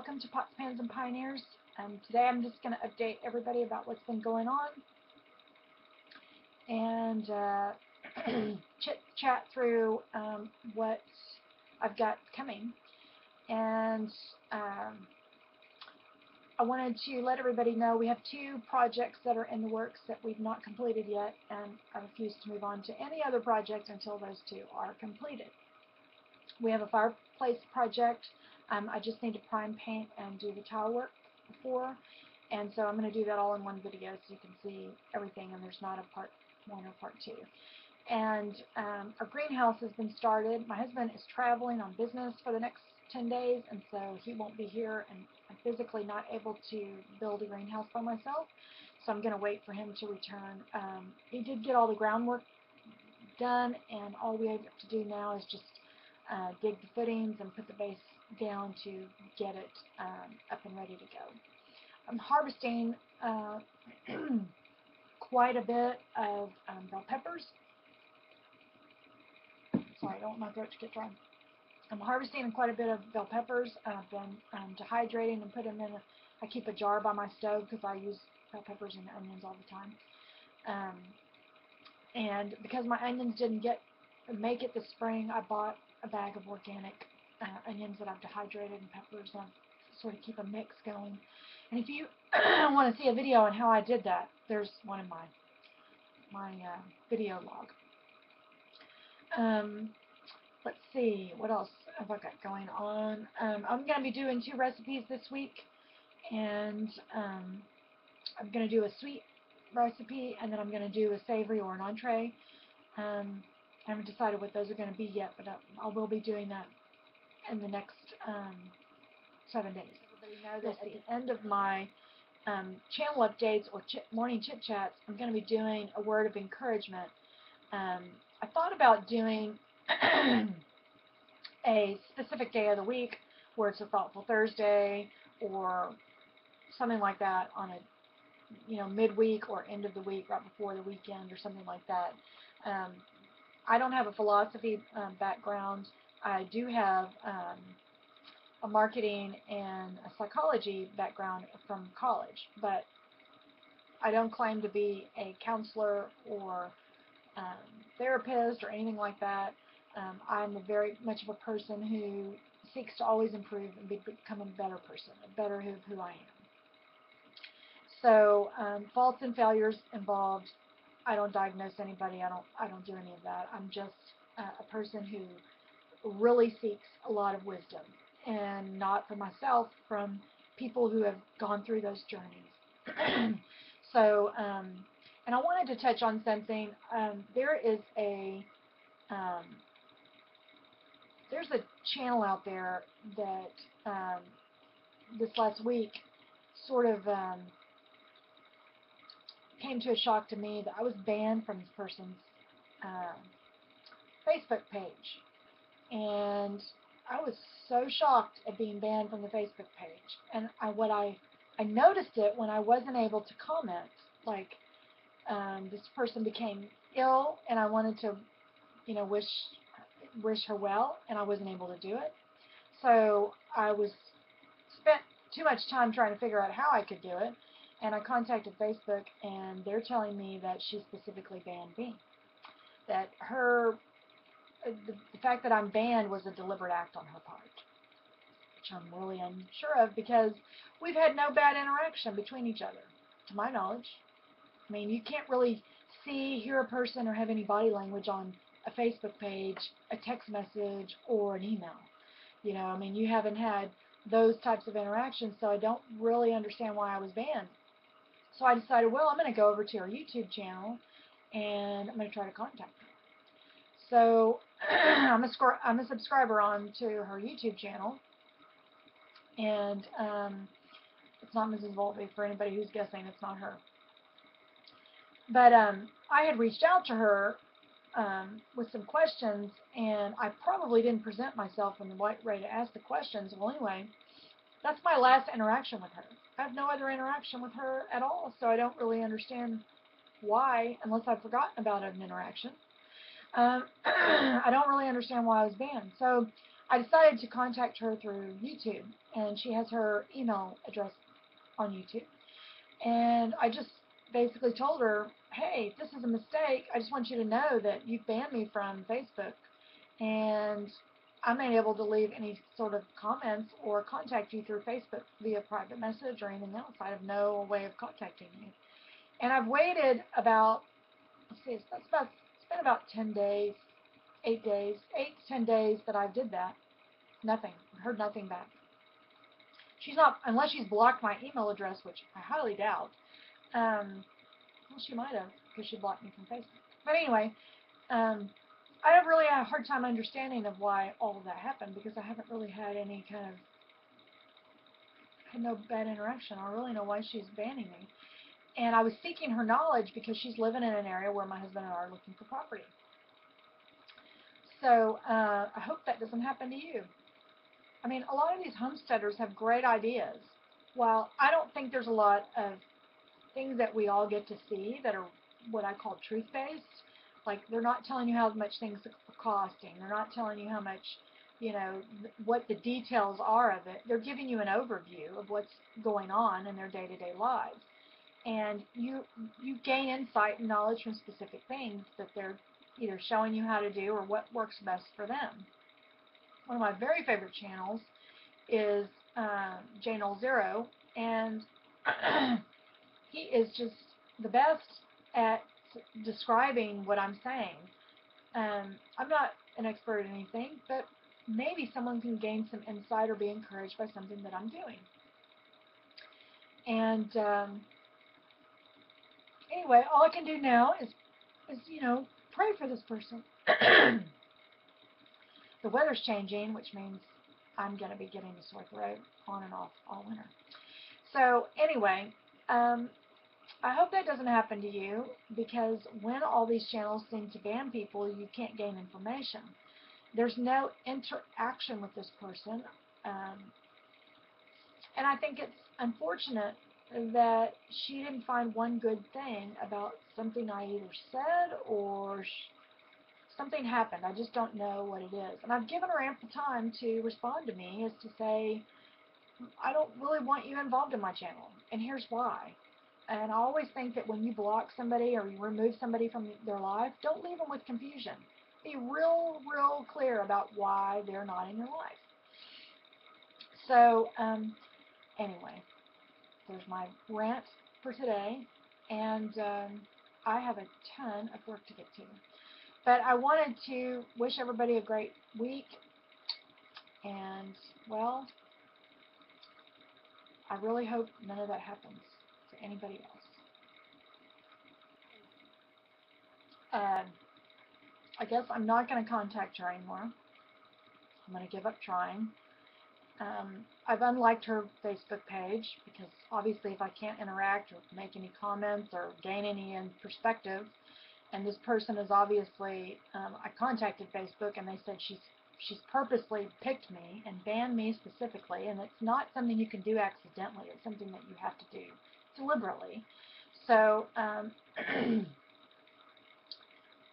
welcome to Pots, Pans, and Pioneers. Today I'm just going to update everybody about what's been going on and chit chat through what I've got coming. And I wanted to let everybody know we have 2 projects that are in the works that we've not completed yet, and I refuse to move on to any other project until those 2 are completed. We have a fireplace project. I just need to prime paint and do the tile work before, and so I'm going to do that all in one video so you can see everything, and there's not a part 1 or part 2. And our greenhouse has been started. My husband is traveling on business for the next 10 days, and so he won't be here, and I'm physically not able to build a greenhouse by myself, so I'm going to wait for him to return. He did get all the groundwork done, and all we have to do now is just dig the footings and put the base down to get it up and ready to go. I'm harvesting quite a bit of bell peppers. Sorry, I don't want my throat to get dry. I'm harvesting quite a bit of bell peppers. I've been dehydrating and put them in I keep a jar by my stove because I use bell peppers and onions all the time. And because my onions didn't make it this spring, I bought a bag of organic onions that I've dehydrated and peppers, and I sort of keep a mix going. And if you want to see a video on how I did that, there's one in my video log. Let's see, what else have I got going on? I'm going to be doing 2 recipes this week, and I'm going to do a sweet recipe, and then I'm going to do a savory or an entree. I haven't decided what those are going to be yet, but I will be doing that in the next 7 days. Everybody know that at the end of my channel updates or morning chit chats, I'm going to be doing a word of encouragement. I thought about doing a specific day of the week where it's a Thoughtful Thursday or something like that on a midweek or end of the week, right before the weekend or something like that. I don't have a philosophy background. I do have a marketing and a psychology background from college, but I don't claim to be a counselor or therapist or anything like that. I'm very much of a person who seeks to always improve and become a better person, a better who I am. So faults and failures involved. I don't diagnose anybody. I don't do any of that. I'm just a person who really seeks a lot of wisdom, and not for myself, from people who have gone through those journeys. So, and I wanted to touch on something. There's a channel out there that this last week sort of came to a shock to me that I was banned from this person's Facebook page. And I was so shocked at being banned from the Facebook page. And I noticed it when I wasn't able to comment. Like, this person became ill, and I wanted to, wish her well, and I wasn't able to do it. So I spent too much time trying to figure out how I could do it, and I contacted Facebook, and they're telling me that she specifically banned me. That the fact that I'm banned was a deliberate act on her part, which I'm really unsure of, because we've had no bad interaction between each other, to my knowledge. I mean, you can't really hear a person or have any body language on a Facebook page, a text message, or an email. I mean, you haven't had those types of interactions, so I don't really understand why I was banned. So I decided, well, I'm going to go over to her YouTube channel, and I'm going to try to contact her. So I'm a subscriber on to her YouTube channel, and it's not Mrs. Volpe, for anybody who's guessing. It's not her. But I had reached out to her with some questions, and I probably didn't present myself in the right way to ask the questions. Well, anyway, that's my last interaction with her. I have no other interaction with her at all, so I don't really understand why, unless I've forgotten about an interaction. I don't really understand why I was banned. So I decided to contact her through YouTube, and she has her email address on YouTube. And I just basically told her, hey, this is a mistake. I just want you to know that you've banned me from Facebook, and I'm not able to leave any sort of comments or contact you through Facebook via private message or anything else. I have no way of contacting you. And I've waited about, let's see, it's been about 10 days, 8 days, 8 to 10 days that I did that. Nothing. I heard nothing back. She's not, unless she's blocked my email address, which I highly doubt. Well, she might have, because she blocked me from Facebook. But anyway, I have really a hard time understanding of why all of that happened, because I haven't really had any kind of, had no bad interaction. I don't really know why she's banning me. And I was seeking her knowledge because she's living in an area where my husband and I are looking for property. So I hope that doesn't happen to you. I mean, a lot of these homesteaders have great ideas. While I don't think there's a lot of things that we all get to see that are what I call truth-based, like they're not telling you how much things are costing. They're not telling you how much, you know, what the details are of it. They're giving you an overview of what's going on in their day-to-day lives. And you gain insight and knowledge from specific things that they're either showing you how to do or what works best for them. One of my very favorite channels is J0, and he is just the best at describing what I'm saying. I'm not an expert in anything, but maybe someone can gain some insight or be encouraged by something that I'm doing. And anyway, all I can do now is you know, pray for this person. The weather's changing, which means I'm going to be getting a sore throat on and off all winter. So anyway, I hope that doesn't happen to you, because when all these channels seem to ban people, you can't gain information. There's no interaction with this person. And I think it's unfortunate that she didn't find one good thing about something I either said or something happened. I just don't know what it is. And I've given her ample time to respond to me, as to say, I don't really want you involved in my channel, and here's why. And I always think that when you block somebody or you remove somebody from their life, don't leave them with confusion. Be real clear about why they're not in your life. So, anyway, there's my rant for today, and I have a ton of work to get to. But I wanted to wish everybody a great week, and, well, I really hope none of that happens to anybody else. I guess I'm not going to contact her anymore. I'm going to give up trying. I've unliked her Facebook page, because obviously if I can't interact or make any comments or gain any perspective, and this person is obviously, I contacted Facebook and they said she's purposely picked me and banned me specifically, and it's not something you can do accidentally. It's something that you have to do deliberately. So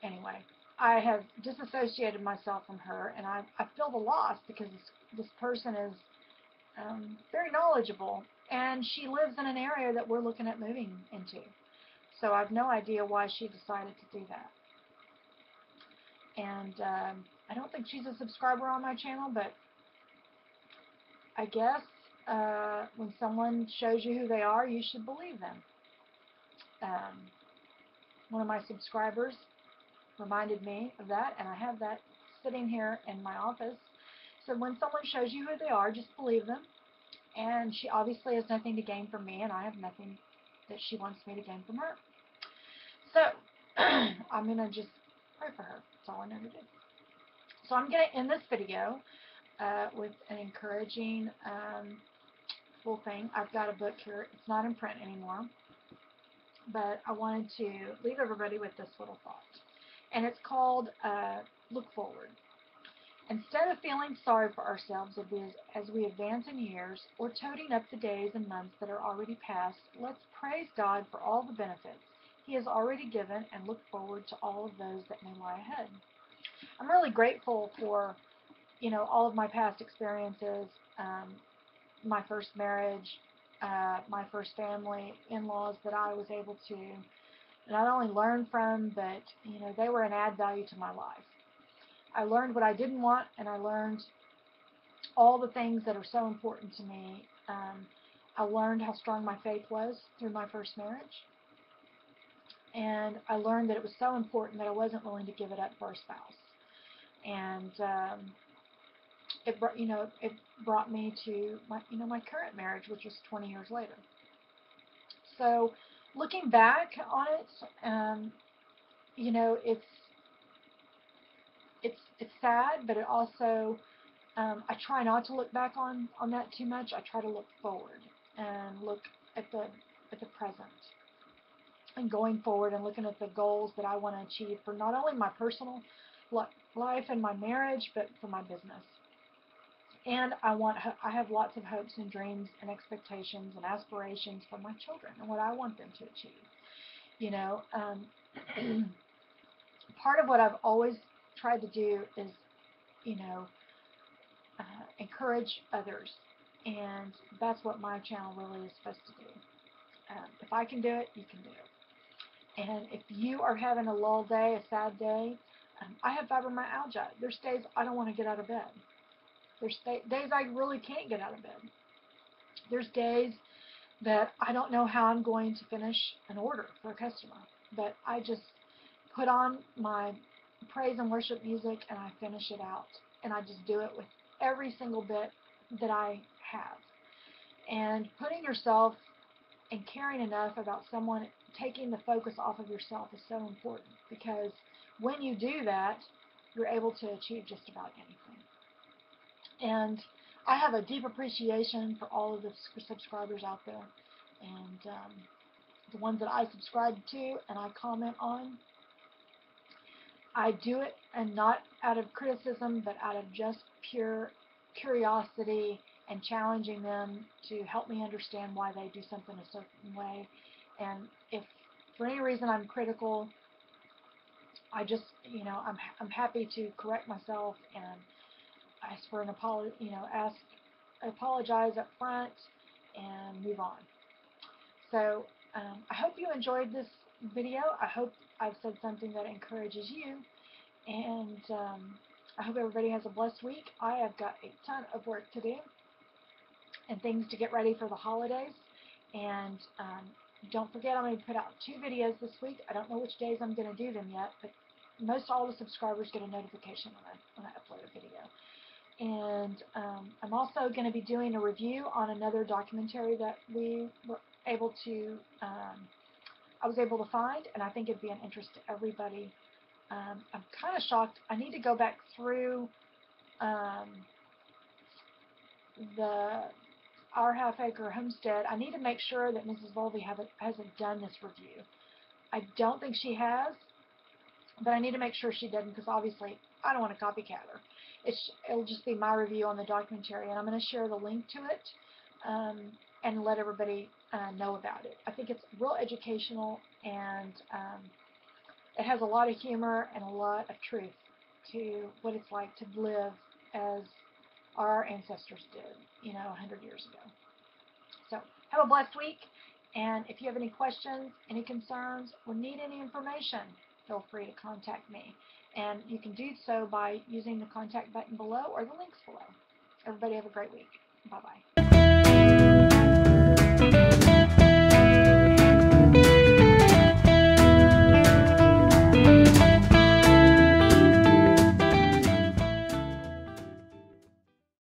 anyway, I have disassociated myself from her, and I feel the loss, because this person is very knowledgeable, and she lives in an area that we're looking at moving into. So I have no idea why she decided to do that. And I don't think she's a subscriber on my channel, but I guess when someone shows you who they are, you should believe them. One of my subscribers reminded me of that, and I have that sitting here in my office. So when someone shows you who they are, just believe them. And she obviously has nothing to gain from me, and I have nothing that she wants me to gain from her. So I'm going to just pray for her. That's all I know to do. So I'm going to end this video with an encouraging full thing. I've got a book here. It's not in print anymore, but I wanted to leave everybody with this little thought. And it's called Look Forward. Instead of feeling sorry for ourselves as we advance in years, or toting up the days and months that are already past, let's praise God for all the benefits He has already given, and look forward to all of those that may lie ahead. I'm really grateful for, all of my past experiences, my first marriage, my first family, in-laws that I was able to not only learn from, but, they were an add value to my life. I learned what I didn't want, and I learned all the things that are so important to me. I learned how strong my faith was through my first marriage, and I learned that it was so important that I wasn't willing to give it up for a spouse. And it brought me to my current marriage, which was 20 years later. So, looking back on it, it's sad, but it also I try not to look back on that too much. I try to look forward and look at the present and going forward and looking at the goals that I want to achieve for not only my personal life and my marriage, but for my business. And I have lots of hopes and dreams and expectations and aspirations for my children and what I want them to achieve. Part of what I've always tried to do is, encourage others, and that's what my channel really is supposed to do. If I can do it, you can do it. And if you are having a lull day, a sad day, I have fibromyalgia. There's days I don't want to get out of bed. There's days I really can't get out of bed. There's days that I don't know how I'm going to finish an order for a customer, but I just put on my praise and worship music and I finish it out. And I just do it with every single bit that I have. And putting yourself and caring enough about someone, taking the focus off of yourself is so important, because when you do that, you're able to achieve just about anything. And I have a deep appreciation for all of the subscribers out there, and the ones that I subscribe to and I comment on. I do it, and not out of criticism, but out of just pure curiosity and challenging them to help me understand why they do something a certain way. And if for any reason I'm critical, I just, I'm happy to correct myself and ask for an apology, apologize up front and move on. So I hope you enjoyed this video. I hope I've said something that encourages you, and I hope everybody has a blessed week. I have got a ton of work to do and things to get ready for the holidays, and don't forget, I'm going to put out 2 videos this week. I don't know which days I'm going to do them yet, but most all the subscribers get a notification when I upload a video. And I'm also going to be doing a review on another documentary that we were able to I was able to find, and I think it'd be an interest to everybody. I'm kind of shocked. I need to go back through Our Half Acre Homestead. I need to make sure that Mrs. Volvey hasn't done this review. I don't think she has, but I need to make sure she didn't, because obviously I don't want to copycat her. It'll just be my review on the documentary, and I'm going to share the link to it and let everybody know about it. I think it's real educational, and it has a lot of humor and a lot of truth to what it's like to live as our ancestors did, 100 years ago. So have a blessed week, and if you have any questions, any concerns, or need any information, feel free to contact me. And you can do so by using the contact button below or the links below. Everybody have a great week. Bye-bye.